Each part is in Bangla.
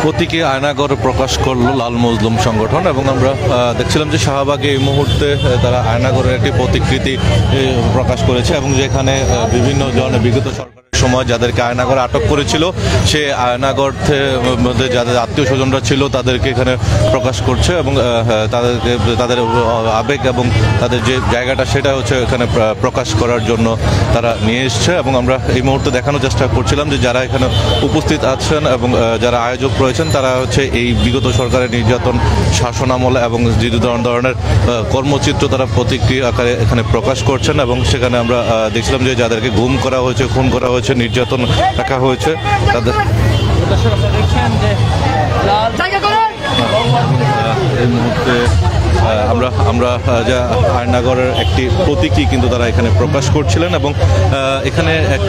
প্রতীকী আয়নাঘর প্রকাশ করলো লাল মজলুম সংগঠন এবং আমরা দেখছিলাম যে শাহবাগে এই মুহূর্তে তারা আয়নাঘরের একটি প্রতিকৃতি প্রকাশ করেছে এবং যেখানে বিভিন্ন জন বিগত সরকারের সময় যাদেরকে আয়নাঘরে আটক করেছিল সে আয়নাঘরের মধ্যে যাদের আত্মীয় স্বজনরা ছিল তাদেরকে এখানে প্রকাশ করছে এবং তাদেরকে তাদের আবেগ এবং তাদের যে জায়গাটা সেটা হচ্ছে এখানে প্রকাশ করার জন্য তারা নিয়ে এসছে এবং আমরা এই মুহূর্তে দেখানোর চেষ্টা করছিলাম যে যারা এখানে উপস্থিত আছেন এবং যারা আয়োজক রয়েছেন তারা হচ্ছে এই বিগত সরকারের নির্যাতন শাসনামল এবং যে ধরনের কর্মচিত্র তারা প্রতিক্রিয়া আকারে এখানে প্রকাশ করছেন এবং সেখানে আমরা দেখছিলাম যে যাদেরকে গুম করা হয়েছে খুন করা হয়েছে নির্যাতন রাখা হয়েছে তাদের এই মুহূর্তে আমরা যা আয়নাঘরের একটি প্রতীকী কিন্তু তারা এখানে প্রকাশ করছিলেন এবং এখানে এক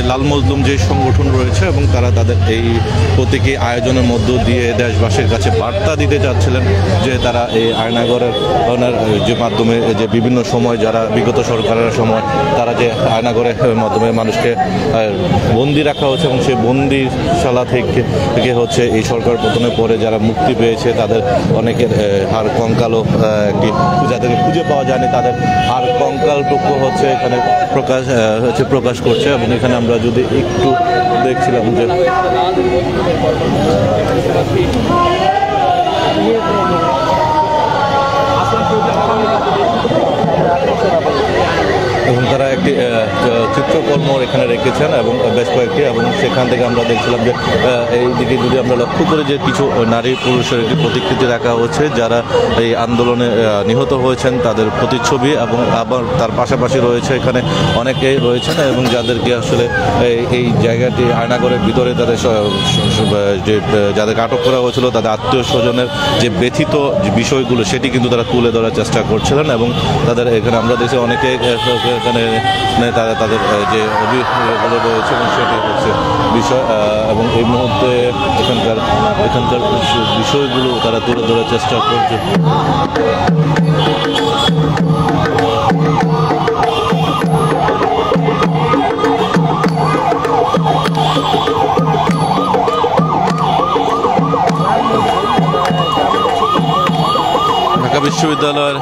লাল মজলুম যে সংগঠন রয়েছে এবং তারা তাদের এই প্রতীকী আয়োজনের মধ্য দিয়ে দেশবাসীর কাছে বার্তা দিতে চাচ্ছিলেন যে তারা এই আয়নাঘরের যে মাধ্যমে যে বিভিন্ন সময় যারা বিগত সরকারের সময় তারা যে আয়নাঘরের মাধ্যমে মানুষকে বন্দি রাখা হচ্ছে এবং সেই বন্দিশালা থেকে হচ্ছে এই সরকার পতনের পরে যারা মুক্তি পেয়েছে তাদের অনেকের হাড় কঙ্কালও একটি যাদেরকে খুঁজে পাওয়া যায়নি তাদের হাড় কঙ্কালটুকু হচ্ছে এখানে প্রকাশ করছে এবং এখানে আমরা যদি একটু দেখছিলাম যে এবং তারা একটি চিত্রকর্ম এখানে রেখেছেন এবং বেশ কয়েকটি এবং সেখান থেকে আমরা দেখছিলাম যে এই দিকে যদি আমরা লক্ষ্য করি যে কিছু নারী পুরুষের একটি প্রতিকৃতি রাখা হচ্ছে যারা এই আন্দোলনে নিহত হয়েছেন তাদের প্রতিচ্ছবি এবং আবার তার পাশাপাশি রয়েছে এখানে অনেকেই রয়েছেন এবং যাদেরকে আসলে এই জায়গাটি আয়নাঘরের ভিতরে তাদের যে যাদেরকে আটক করা হয়েছিল তাদের আত্মীয় স্বজনের যে ব্যথিত বিষয়গুলো সেটি কিন্তু তারা তুলে ধরার চেষ্টা করছিলেন এবং তাদের এখানে আমরা দেখছি অনেকে এখানে তাদের যে অভিযোগগুলো রয়েছে এবং সেটি হচ্ছে বিষয় এবং এই মুহূর্তে এখানকার বিষয়গুলো তারা তুলে ধরার চেষ্টা করছে। ঢাকা বিশ্ববিদ্যালয়ের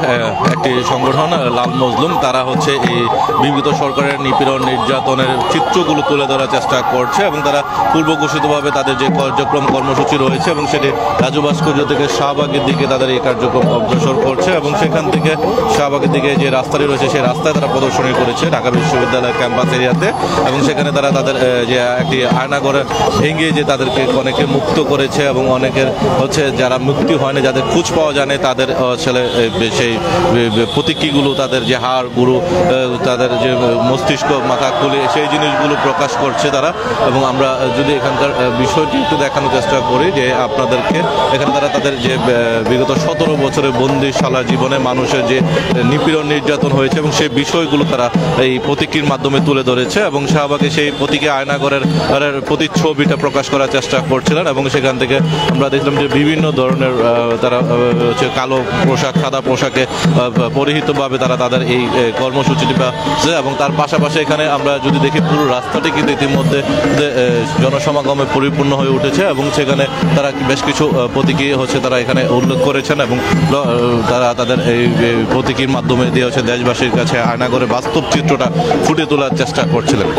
একটি সংগঠন লাল মজলুম তারা হচ্ছে এই বিগত সরকারের নিপীড়ন নির্যাতনের চিত্রগুলো তুলে ধরার চেষ্টা করছে এবং তারা পূর্ব ঘোষিতভাবে তাদের যে কার্যক্রম কর্মসূচি রয়েছে এবং সেটি রাজু ভাস্কর্য থেকে শাহবাগের দিকে তাদের এই কার্যক্রম অগ্রসর করছে এবং সেখান থেকে শাহবাগের দিকে যে রাস্তাটি রয়েছে সেই রাস্তায় তারা প্রদর্শনী করেছে ঢাকা বিশ্ববিদ্যালয়ের ক্যাম্পাস এরিয়াতে এবং সেখানে তারা তাদের যে একটি আয়নাঘরে ভেঙে যে তাদেরকে অনেকে মুক্ত করেছে এবং অনেকের হচ্ছে যারা মুক্তি হয়নি যাদের খোঁজ পাওয়া যায়নি তাদের ছেলে সেই প্রতীকীগুলো তাদের যে হাড় গুরু তাদের যে মস্তিষ্ক মাথা খুলে সেই জিনিসগুলো প্রকাশ করছে তারা এবং আমরা যদি এখানকার বিষয়টি একটু দেখানোর চেষ্টা করি যে আপনাদেরকে এখানে তারা তাদের যে বিগত 17 বছরের বন্দিশালা জীবনে মানুষের যে নিপীড়ন নির্যাতন হয়েছে এবং সেই বিষয়গুলো তারা এই প্রতীকীর মাধ্যমে তুলে ধরেছে এবং শাহবাগে সেই প্রতীকী আয়নাঘরের প্রতিচ্ছবিটা প্রকাশ করার চেষ্টা করছিলেন এবং সেখান থেকে আমরা দেখলাম যে বিভিন্ন ধরনের তারা হচ্ছে কালো পোশাক সাদা পোশাকে পরিহিতভাবে তারা তাদের এই কর্মসূচিটি এবং তার পাশাপাশি এখানে আমরা যদি দেখি পুরো রাস্তাটি কিন্তু ইতিমধ্যে জনসমাগমে পরিপূর্ণ হয়ে উঠেছে এবং সেখানে তারা বেশ কিছু প্রতীকী হচ্ছে তারা এখানে উল্লেখ করেছেন এবং তারা তাদের এই প্রতীকীর মাধ্যমে দিয়ে হচ্ছে দেশবাসীর কাছে আয়নাঘরে বাস্তব চিত্রটা ফুটিয়ে তোলার চেষ্টা করছিলেন।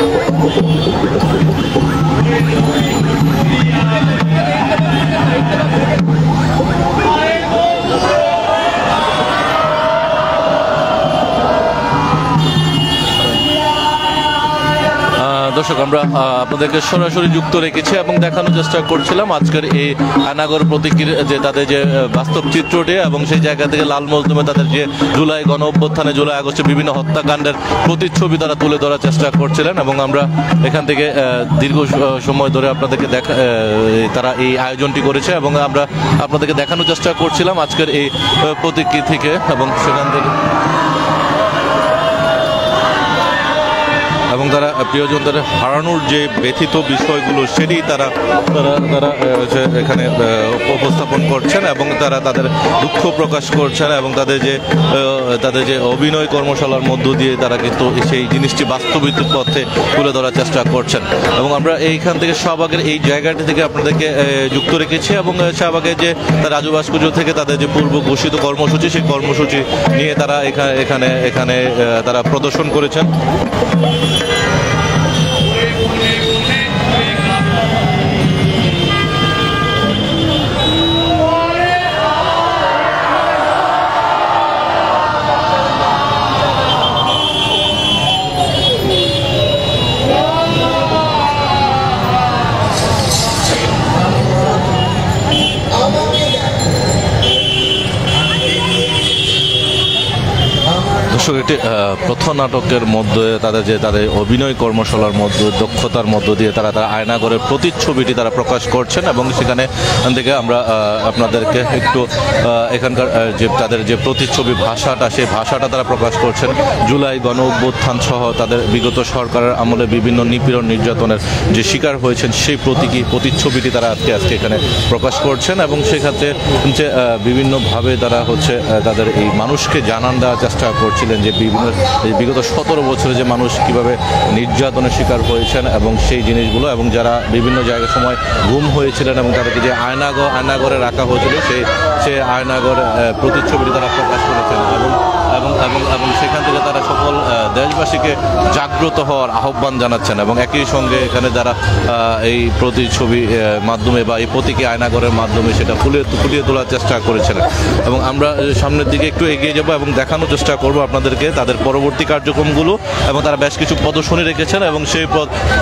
দর্শক আমরা আপনাদেরকে সরাসরি যুক্ত রেখেছি এবং দেখানোর চেষ্টা করছিলাম আজকের এই আয়নাঘর প্রতীকীর যে তাদের যে বাস্তব চিত্রটি এবং সেই জায়গা থেকে লাল মজলুমে তাদের যে জুলাই গণ অভ্যুত্থানে জুলাই আগস্টে বিভিন্ন হত্যাকাণ্ডের প্রতিচ্ছবি তারা তুলে ধরার চেষ্টা করছিলেন এবং আমরা এখান থেকে দীর্ঘ সময় ধরে আপনাদেরকে তারা এই আয়োজনটি করেছে এবং আমরা আপনাদেরকে দেখানোর চেষ্টা করছিলাম আজকের এই প্রতীকী থেকে এবং সেখান থেকে এবং তারা প্রিয়জনদের হারানোর যে ব্যথিত বিষয়গুলো সেটি তারা এখানে উপস্থাপন করছেন এবং তারা তাদের দুঃখ প্রকাশ করছেন এবং তাদের যে অভিনয় কর্মশালার মধ্য দিয়ে তারা কিন্তু সেই জিনিসটি বাস্তবিক পথে তুলে ধরার চেষ্টা করছেন। এবং আমরা এইখান থেকে শাহবাগের এই জায়গাটি থেকে আপনাদেরকে যুক্ত রেখেছি এবং শাহবাগের যে রাজু ভাস্কর্য থেকে তাদের যে পূর্ব ঘোষিত কর্মসূচি সেই কর্মসূচি নিয়ে তারা এখানে তারা প্রদর্শন করেছেন। দর্শক, একটি প্রথম নাটকের মধ্যে তাদের অভিনয় কর্মশালার মধ্যে দক্ষতার মধ্য দিয়ে তারা আয়নাঘরের প্রতিচ্ছবিটি তারা প্রকাশ করছেন এবং সেখানে থেকে আমরা আপনাদেরকে একটু এখানকার যে তাদের যে প্রতিচ্ছবি ভাষাটা সেই ভাষাটা তারা প্রকাশ করছেন। জুলাই গণ অভ্যুত্থান সহ তাদের বিগত সরকারের আমলে বিভিন্ন নিপীড়ন নির্যাতনের যে শিকার হয়েছেন সেই প্রতিচ্ছবিটি তারা আজকে এখানে প্রকাশ করছেন এবং সেক্ষেত্রে বিভিন্নভাবে তারা তাদের এই মানুষকে জানান দেওয়ার চেষ্টা করছিলেন যে বিগত 17 বছরে যে মানুষ কিভাবে নির্যাতনের শিকার হয়েছেন এবং সেই জিনিসগুলো এবং যারা বিভিন্ন জায়গায় সময় গুম হয়েছিলেন এবং তাদেরকে যে আয়নাঘরে রাখা হয়েছিল সেই আয়নাঘর প্রতিচ্ছবিটি তারা প্রকাশ করেছেন এবং সেখান থেকে তারা সকল দেশবাসীকে জাগ্রত হওয়ার আহ্বান জানাচ্ছেন এবং একই সঙ্গে এখানে যারা এই প্রতিচ্ছবি মাধ্যমে বা এই প্রতীকী আয়নাঘরের মাধ্যমে সেটা ফুটিয়ে তোলার চেষ্টা করেছিলেন। এবং আমরা সামনের দিকে একটু এগিয়ে যাব এবং দেখানোর চেষ্টা করব আপনাদেরকে তাদের পরবর্তী কার্যক্রমগুলো এবং তারা বেশ কিছু প্রদর্শনী রেখেছেন এবং সেই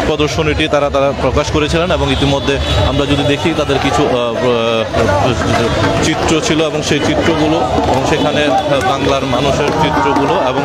প্রদর্শনীটি তারা প্রকাশ করেছিলেন এবং ইতিমধ্যে আমরা যদি দেখি তাদের কিছু চিত্র ছিল এবং সেই চিত্রগুলো এবং সেখানে বাংলার মানুষের চিত্রগুলো এবং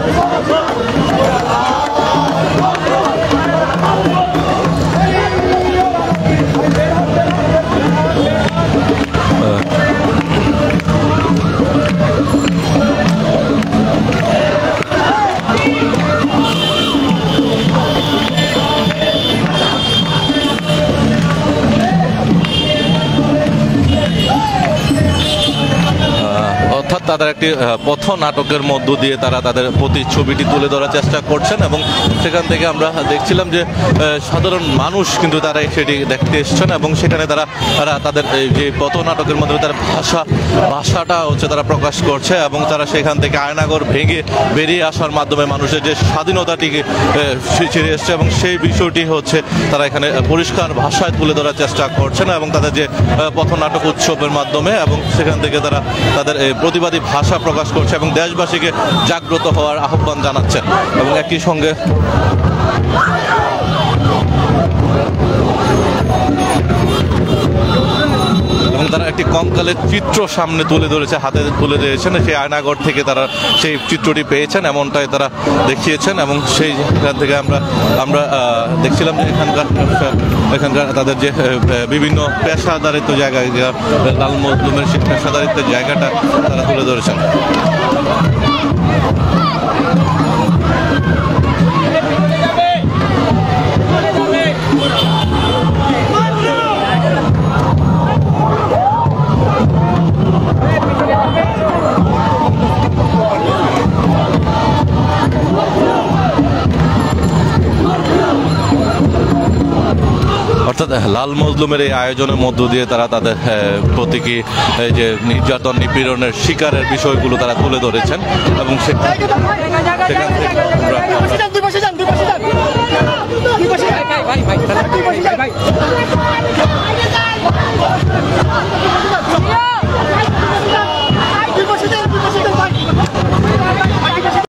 তাদের একটি পথ নাটকের মধ্য দিয়ে তারা তাদের প্রতিচ্ছবিটি তুলে ধরার চেষ্টা করছেন এবং সেখান থেকে আমরা দেখছিলাম যে সাধারণ মানুষ কিন্তু তারা সেটি দেখতে এসছেন এবং সেখানে তারা তাদের যে পথ নাটকের মধ্যে তার ভাষাটা তারা প্রকাশ করছে এবং তারা সেখান থেকে আয়নাঘর ভেঙে বেরিয়ে আসার মাধ্যমে মানুষের যে স্বাধীনতাটিকে ছেড়ে এসছে এবং সেই বিষয়টি তারা এখানে পরিষ্কার ভাষায় তুলে ধরার চেষ্টা করছেন এবং তাদের যে পথ নাটক উৎসবের মাধ্যমে এবং সেখান থেকে তারা তাদের প্রতিবাদী ভাষা প্রকাশ করছে এবং দেশবাসীকে জাগ্রত হওয়ার আহ্বান জানাচ্ছেন এবং একই সঙ্গে এবং তারা একটি কঙ্কালের চিত্র সামনে তুলে ধরেছে, হাতে তুলে ধরেছেন, সেই আয়নাঘর থেকে তারা সেই চিত্রটি পেয়েছেন এমনটাই তারা দেখিয়েছেন এবং সেইখান থেকে আমরা দেখছিলাম যে এখানকার তাদের যে বিভিন্ন পেশাদারিত্ব জায়গা লাল মজলুমের সেই পেশাদারিত্বের জায়গাটা তারা তুলে ধরেছেন। অর্থাৎ লাল মজলুমের এই আয়োজনের মধ্য দিয়ে তারা তাদের প্রতীকী যে নির্যাতন নিপীড়নের শিকারের বিষয়গুলো তারা তুলে ধরেছেন এবং সেখান থেকে